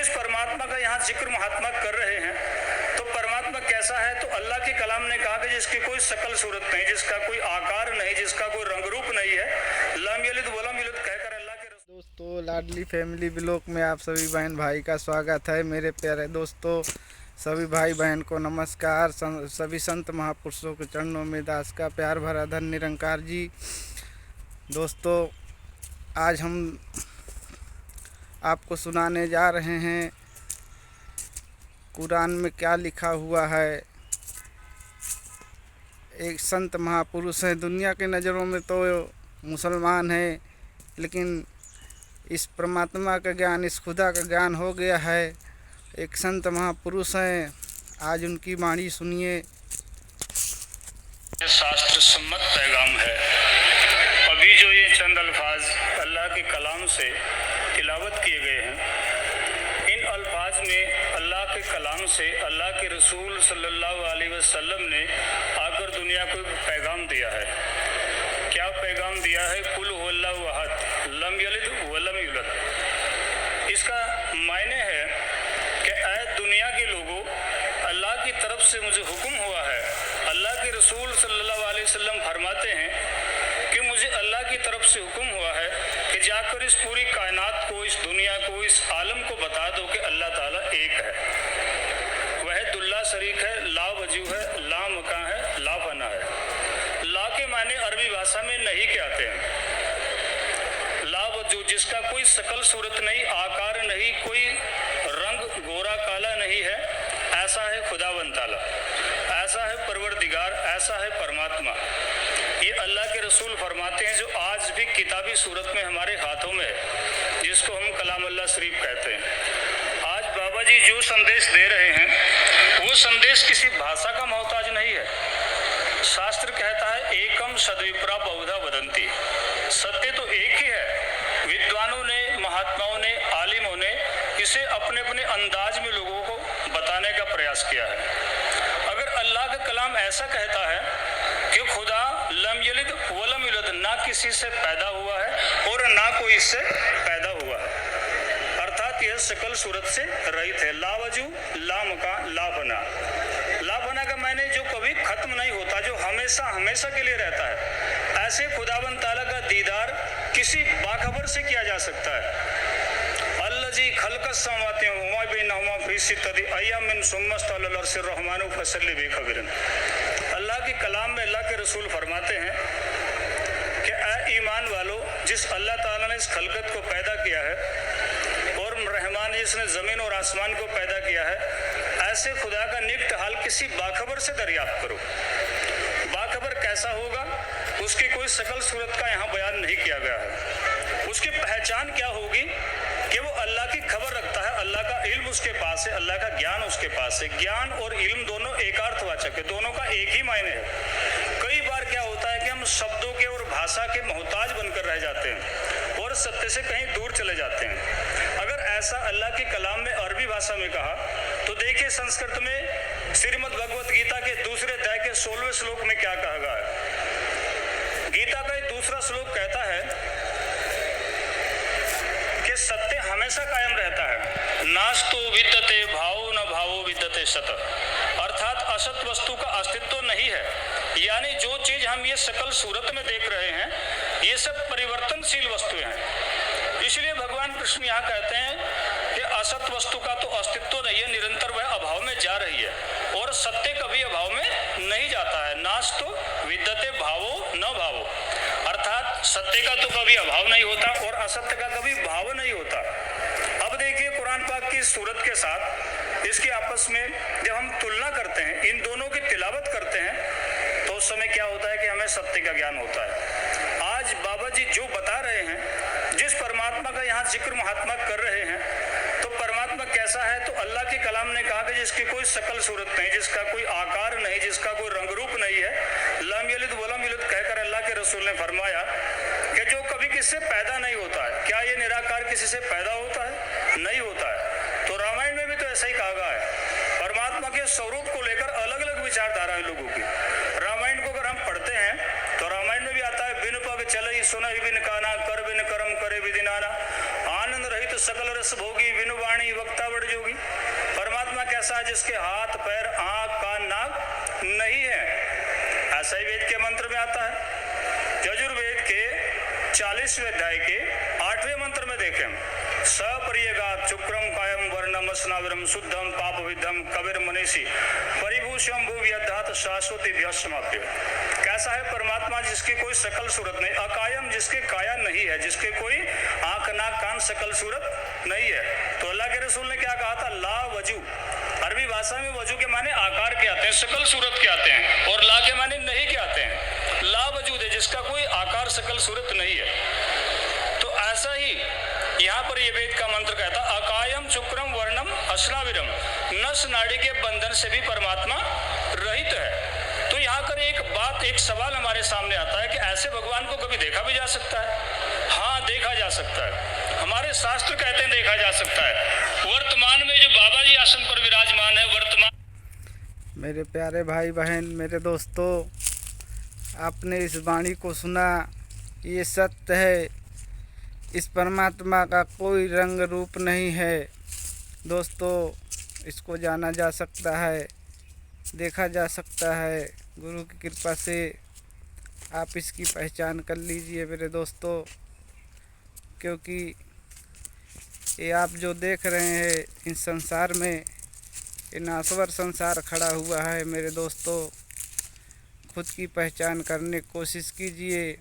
जिस परमात्मा का यहाँ जिक्र महात्मा कर रहे हैं, तो परमात्मा कैसा है? तो अल्लाह के कलाम ने कहा कि जिसकी कोई शकल सूरत नहीं, जिसका कोई आकार नहीं, जिसका कोई रंग रूप नहीं है, लम यलिद वलम यूलद कहकर अल्लाह के दोस्तों, लाडली फैमिली ब्लॉग में आप सभी बहन भाई का स्वागत है। मेरे प्यारे दोस्तों, सभी भाई बहन को नमस्कार। सभी संत महापुरुषों के चरणों में दास का प्यार भरा धन निरंकार जी। दोस्तों, आज हम आपको सुनाने जा रहे हैं कुरान में क्या लिखा हुआ है। एक संत महापुरुष हैं, दुनिया के नज़रों में तो मुसलमान है, लेकिन इस परमात्मा का ज्ञान, इस खुदा का ज्ञान हो गया है। एक संत महापुरुष हैं, आज उनकी वाणी सुनिए। शास्त्र सम्मत पैगाम है। अभी जो ये चंद अल्फाज अल्लाह के कलाम से तिलावत किए गए हैं, इन अल्फाज में अल्लाह के कलाम से अल्लाह के रसूल सल्लल्लाहु अलैहि वसल्लम ने आकर दुनिया को पैगाम दिया है। क्या पैगाम दिया है? कुल हुवल्लाहु अहद, लम यलिद वलम यूलद। इसका मायने है कि ऐ दुनिया के लोगों, अल्लाह की तरफ से मुझे हुक्म हुआ है। अल्लाह के रसूल सल्लल्लाहु अलैहि वसल्लम फरमाते हैं कि मुझे अल्लाह की तरफ से हुक्म हुआ है कि जाकर इस पूरी कायनात को, इस दुनिया को, इस आलम को बता दो कि अल्लाह ताला एक है, वहदुल्ला शरीक है, ला वजू है, ला मकां है, ला फना है। ला के माने अरबी भाषा में नहीं के आते हैं। ला वजू, जिसका कोई शकल सूरत नहीं, आकार नहीं, कोई रंग गोरा काला नहीं है, ऐसा है खुदावंद ताला, ऐसा है परवरदिगार, ऐसा है परमात्मा। ये अल्लाह के रसूल फरमाते हैं, जो आज भी किताबी सूरत में हमारे हाथों में है, जिसको हम कलाम अल्लाह शरीफ कहते हैं। आज बाबा जी जो संदेश दे रहे हैं, वो संदेश किसी भाषा का मोहताज नहीं है। शास्त्र कहता है एकम सद्विप्रा बहुधा वदंती, सत्य तो एक ही है। विद्वानों ने, महात्माओं ने, आलिमों ने इसे अपने अपने अंदाज में लोगों को बताने का प्रयास किया है। अगर अल्लाह का कलाम ऐसा कहता है कि खुदा लम यलिद वलम यूलद, ना किसी से पैदा हुआ है और ना कोई इससे पैदा हुआ है, अर्थात यह शकल सूरत से रहित है। ला वजू, ला मकां, ला फना। ला फना का माने जो कभी खत्म नहीं होता, जो हमेशा हमेशा के लिए रहता है। ऐसे खुदावंद ताला का दीदार किसी बाखबर से किया जा सकता है। अल्लाजी खलकस समाते हुमा बैनहुमा फी सित्तति अय्यामिन सुम्मा इस्तवल अर्शिर रहमानु फसल्लि बिखबरिन। अल्लाह के कलाम में अल्लाह के रसूल फरमाते हैं कि ऐ ईमान वालो, जिस अल्लाह ताला ने इस खलकत को पैदा किया है और रहमान जिसने ज़मीन और आसमान को पैदा किया है, ऐसे खुदा का निकट हाल किसी बाखबर से दरियाफ्त करो। बाखबर कैसा होगा, उसकी कोई शकल सूरत का यहाँ बयान नहीं किया गया है। उसकी पहचान क्या होगी कि वो अल्लाह की खबर रखता है, अल्लाह का इल्म उसके पास है, अल्लाह का ज्ञान उसके पास है। ज्ञान और इल्म दोनों एकार्थवाचक है, दोनों का एक ही मायने है। कई बार क्या होता है कि हम शब्दों के और भाषा के मोहताज बनकर रह जाते हैं और सत्य से कहीं दूर चले जाते हैं। अगर ऐसा अल्लाह के कलाम में अरबी भाषा में कहा, तो देखिए संस्कृत में श्रीमद् भगवत गीता के दूसरे अध्याय के 16वें श्लोक में क्या कहा गया है। गीता का एक दूसरा श्लोक कहता है कि सत्य हमेशा कायम रहता है। नास्तु विद्यते भावो न भावो विद्यते सत, अर्थात असत वस्तु का अस्तित्व नहीं है। यानी जो चीज हम ये शकल सूरत में देख रहे हैं, ये सब परिवर्तनशील वस्तुएं हैं। इसलिए भगवान कृष्ण यहाँ कहते हैं कि असत वस्तु का तो अस्तित्व नहीं है, निरंतर वह अभाव में जा रही है, और सत्य कभी अभाव में नहीं जाता है। नास्तु विद्यते भावो न भावो, अर्थात सत्य का तो कभी अभाव नहीं होता और असत्य का कभी भाव नहीं होता। अब देखिए कुरान पाक की सूरत के साथ इसकी आपस में जब हम तुलना करते हैं, इन दोनों की तिलावत करते हैं, तो उस समय क्या होता है कि हमें सत्य का ज्ञान होता है। आज बाबा जी जो बता रहे हैं, जिस परमात्मा का यहाँ जिक्र महात्मा कर रहे हैं, तो परमात्मा कैसा है? तो अल्लाह के कलाम ने कहा कि जिसकी कोई शकल सूरत नहीं, जिसका कोई आकार नहीं, जिसका कोई रंग रूप नहीं है, लम यलिद वलम यूलद कहकर अल्लाह के रसूल ने फरमाया कि जो कभी किससे पैदा नहीं होता है। क्या ये निराकार किसी से पैदा होता है? नहीं होता है। तो रामायण में भी तो ऐसा ही कहा गया है। परमात्मा के स्वरूप को लेकर अलग अलग विचारधारा है लोगों की। रामायण को अगर हम पढ़ते हैं तो रामायण में भी आता है, बिन पग चलई सुनहि बिन काना, कर बिन कर्म करे विधि नाना, आनंद रहित नित्य सकल रस भोगी, बिनु वाणी वक्ता बड़ जोगी। परमात्मा कैसा है? जिसके हाथ पैर आंख कान नाक नहीं है। ऐसा ही वेद के मंत्र में आता है। यजुर्वेद के 40वें अध्याय के 8वें मंत्र में देखें, सपर्यगात शुक्रम कायम वर्णम स्नाविरम शुद्धम पाप विद्धम कबीर मनीषी परिभूषम भूव्यधात शाश्वती व्यासमाप्य। कैसा है परमात्मा? जिसकी कोई सकल सूरत नहीं, अकायम, जिसके काया नहीं है, जिसके कोई आंख नाक कान सकल सूरत नहीं है। तो अल्लाह के रसूल ने क्या कहा था? ला वजू। अरबी भाषा में वजू के माने आकार के आते हैं, सकल सूरत के आते हैं, और ला के माने नहीं के आते हैं। ला वजूद है, जिसका कोई आकार सकल सूरत नहीं है। तो ऐसा ही यहाँ पर ये वेद का मंत्र कहता, अकायम शुक्रम वर्णम अश्नाविरम, नस नाड़ी के बंधन से भी परमात्मा रहित है। तो यहाँ कर एक बात, एक सवाल हमारे सामने आता है कि ऐसे भगवान को कभी देखा भी जा सकता है? हाँ, देखा जा सकता है। हमारे शास्त्र कहते हैं देखा जा सकता है। वर्तमान में जो बाबा जी आसन पर विराजमान है, वर्तमान मेरे प्यारे भाई बहन, मेरे दोस्तों, आपने इस वाणी को सुना। ये सत्य है, इस परमात्मा का कोई रंग रूप नहीं है दोस्तों। इसको जाना जा सकता है, देखा जा सकता है। गुरु की कृपा से आप इसकी पहचान कर लीजिए मेरे दोस्तों, क्योंकि ये आप जो देख रहे हैं इस संसार में, ये नासवर संसार खड़ा हुआ है मेरे दोस्तों। खुद की पहचान करने की कोशिश कीजिए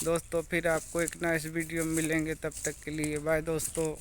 दोस्तों। फिर आपको एक नया वीडियो में मिलेंगे, तब तक के लिए बाय दोस्तों।